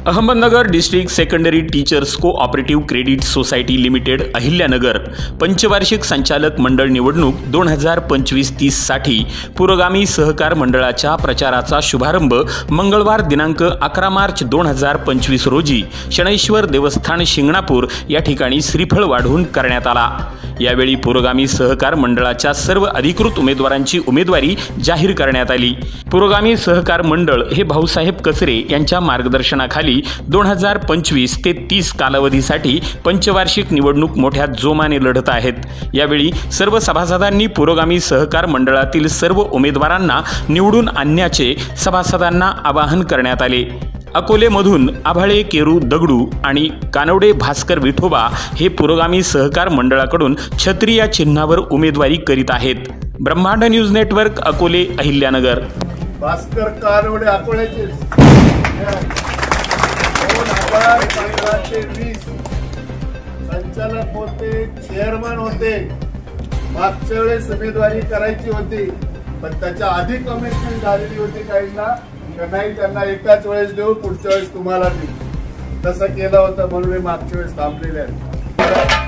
Ahmednagar district secondary teachers cooperative credit society limited Ahilyanagar पंचवार्षिक संचालक मंडळ निवडणूक 2025-30 साठी पुरोगामी सहकार मंडळाच्या प्रचाराचा शुभारंभ मंगळवार दिनांक 11 मार्च 2025 रोजी शनैश्वर देवस्थान शिंगणापूर या ठिकाणी श्रीफळ वाढवून करण्यात आला। यावेळी पुरोगामी सहकार मंडळाच्या सर्व अधिकृत उमेदवारांची उमेदवारी जाहीर करण्यात आली। पुरोगामी सहकार मंडळ हे भाऊसाहेब कचरे यांच्या मार्गदर्शनाखाली 2025 ते 30 कालावधीसाठी पंचवार्षिक निवडणूक मोठ्या जोमाने लढत आहेत। यावेळी सर्व सभासदांनी पुरोगामी सहकार मंडळातील सर्व उमेदवारांना निवडून आणण्याचे सभासदांना आवाहन करण्यात आले। अकोलेमधून आभाळे केरू दगडू आणि कानवडे भास्कर विठोबा हे पुरोगामी सहकार मंडळाकडून छत्री या चिन्हावर उमेदवारी करीत आहेत। ब्रह्मांड न्यूज नेटवर्क अकोले अहिल्यानगर। भास्कर कानवडे अकोल्याचे 2015-20 संचालक होते, चेअरमन होते। मागच्या वेळेस उमेदवारी करायची होती पण त्याच्या आधी कमिटमेंट झालेली होती काहींना नाही, त्यांना एकाच वेळेस देऊ, पुढच्या वेळेस तुम्हाला देऊ, तसं केलं होतं म्हणून मी मागच्या वेळेस थांबलेले आहे।